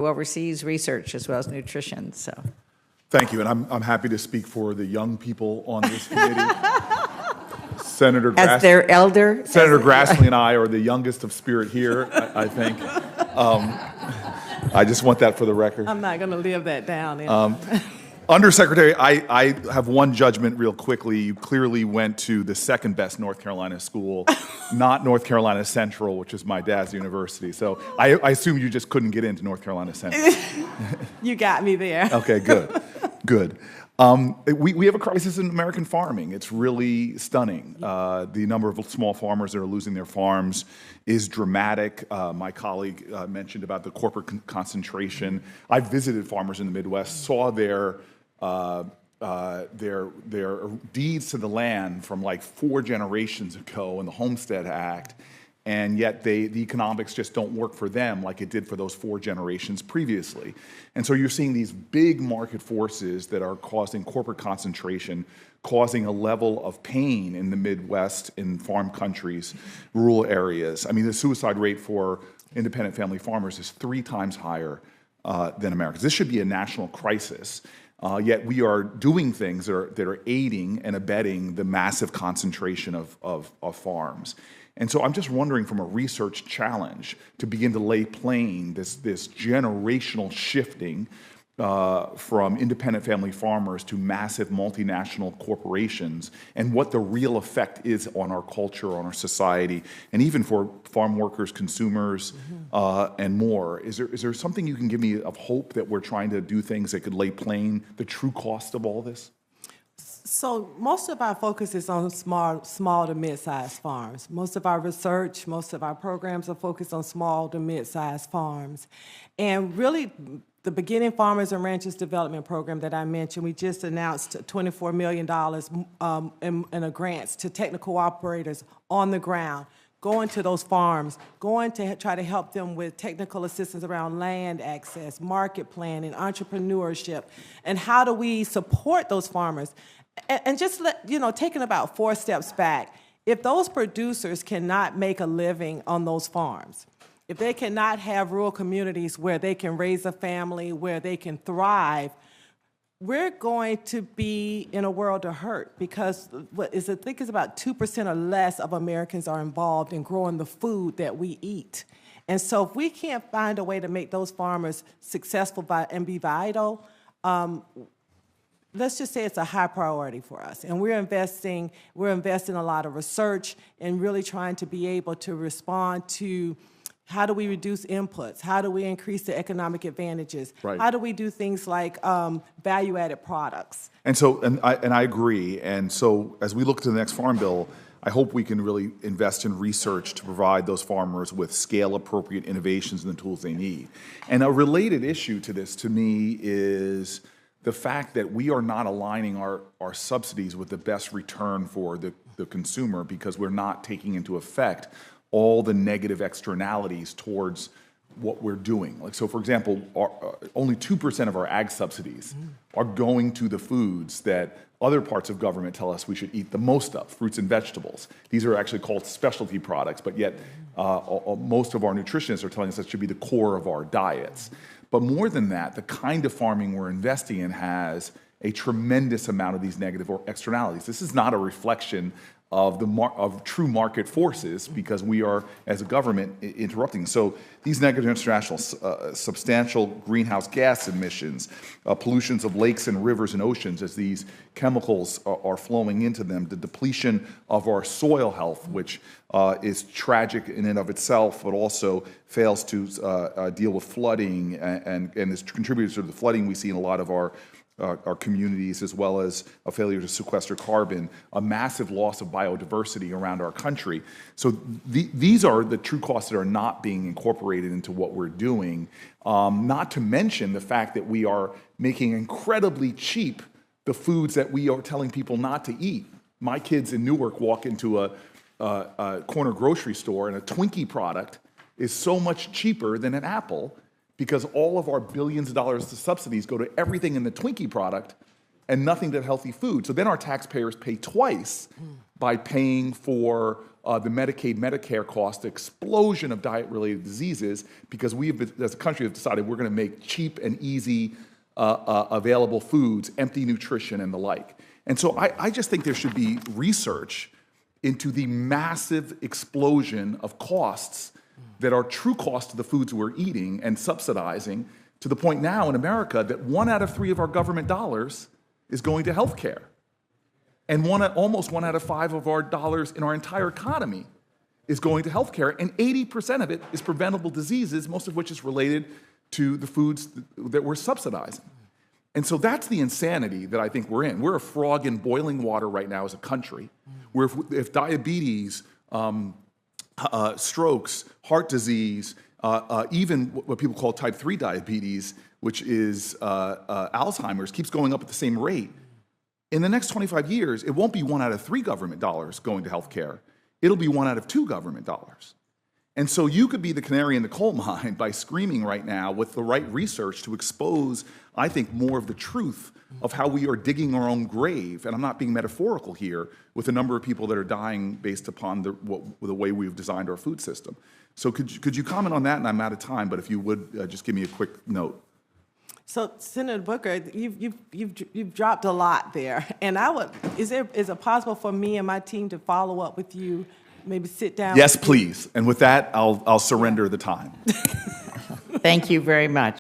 who oversees research as well as nutrition. So, thank you, and I'm happy to speak for the young people on this committee. Senator as their elder, Senator Grassley and I are the youngest of spirit here, I think. I just want that for the record. I'm not going to live that down. Undersecretary, I have one judgment real quickly. You clearly went to the second best North Carolina school, not North Carolina Central, which is my dad's university. So I assume you just couldn't get into North Carolina Central. You got me there. Okay, good, good. We have a crisis in American farming. It's really stunning. The number of small farmers that are losing their farms is dramatic. My colleague mentioned about the corporate concentration. I visited farmers in the Midwest, saw their deeds to the land from like 4 generations ago in the Homestead Act, and yet the economics just don't work for them like it did for those 4 generations previously. And so you're seeing these big market forces that are causing corporate concentration, causing a level of pain in the Midwest, in farm countries, rural areas. I mean, the suicide rate for independent family farmers is 3 times higher than America's. This should be a national crisis. Yet we are doing things that are aiding and abetting the massive concentration of farms. And so I'm just wondering, from a research challenge, to begin to lay plain this generational shifting from independent family farmers to massive multinational corporations, and what the real effect is on our culture, on our society, and even for farm workers, consumers, and more. Is there something you can give me of hope that we're trying to do things that could lay plain the true cost of all this? So most of our focus is on small to mid-sized farms. Most of our research, most of our programs are focused on small to mid-sized farms. And really, the Beginning Farmers and Ranchers Development Program that I mentioned, we just announced $24 million in a grants to technical operators on the ground, going to those farms, going to try to help them with technical assistance around land access, market planning, entrepreneurship, and how do we support those farmers. And just taking about 4 steps back, if those producers cannot make a living on those farms, if they cannot have rural communities where they can raise a family, where they can thrive, we're going to be in a world of hurt, because I think it's about 2% or less of Americans are involved in growing the food that we eat. And so if we can't find a way to make those farmers successful and be vital, let's just say it's a high priority for us. And we're investing a lot of research and really trying to be able to respond to how do we reduce inputs? How do we increase the economic advantages? Right. How do we do things like value-added products? And so, and I agree. And so, as we look to the next Farm Bill, I hope we can really invest in research to provide those farmers with scale-appropriate innovations and the tools they need. And a related issue to this, to me, is the fact that we are not aligning our subsidies with the best return for the consumer, because we're not taking into effect all the negative externalities towards what we're doing. Like, so for example, only 2% of our ag subsidies are going to the foods that other parts of government tell us we should eat the most of, fruits and vegetables. These are actually called specialty products, but yet most of our nutritionists are telling us that should be the core of our diets. But more than that, the kind of farming we're investing in has a tremendous amount of these negative externalities. This is not a reflection of true market forces, because we are, as a government, interrupting. So these negative internationals, substantial greenhouse gas emissions, pollutions of lakes and rivers and oceans as these chemicals are flowing into them, the depletion of our soil health, which is tragic in and of itself, but also fails to deal with flooding and is contributors to the flooding we see in a lot of our communities, as well as a failure to sequester carbon, a massive loss of biodiversity around our country. So these are the true costs that are not being incorporated into what we're doing, not to mention the fact that we are making incredibly cheap the foods that we are telling people not to eat. My kids in Newark walk into a corner grocery store, and a Twinkie product is so much cheaper than an apple, because all of our billions of dollars of subsidies go to everything in the Twinkie product and nothing to healthy food. So then our taxpayers pay twice by paying for the Medicaid, Medicare cost, the explosion of diet-related diseases, because we, as a country, have decided we're going to make cheap and easy available foods, empty nutrition, and the like. And so I just think there should be research into the massive explosion of costs that are true costs to the foods we're eating and subsidizing, to the point now in America that 1 out of 3 of our government dollars is going to health care. And almost 1 out of 5 of our dollars in our entire economy is going to health care, and 80% of it is preventable diseases, most of which is related to the foods that we're subsidizing. And so that's the insanity that I think we're in. We're a frog in boiling water right now as a country, where if diabetes, strokes, heart disease, even what people call type 3 diabetes, which is Alzheimer's, keeps going up at the same rate. In the next 25 years, it won't be 1 out of 3 government dollars going to health care. It'll be 1 out of 2 government dollars. And so you could be the canary in the coal mine by screaming right now with the right research to expose, I think, more of the truth of how we are digging our own grave. And I'm not being metaphorical here, with the number of people that are dying based upon the way we've designed our food system. So could you comment on that? And I'm out of time, but if you would, just give me a quick note. So, Senator Booker, you've dropped a lot there, and is it possible for me and my team to follow up with you, maybe sit down? Yes, please. And with that, I'll surrender the time. Thank you very much.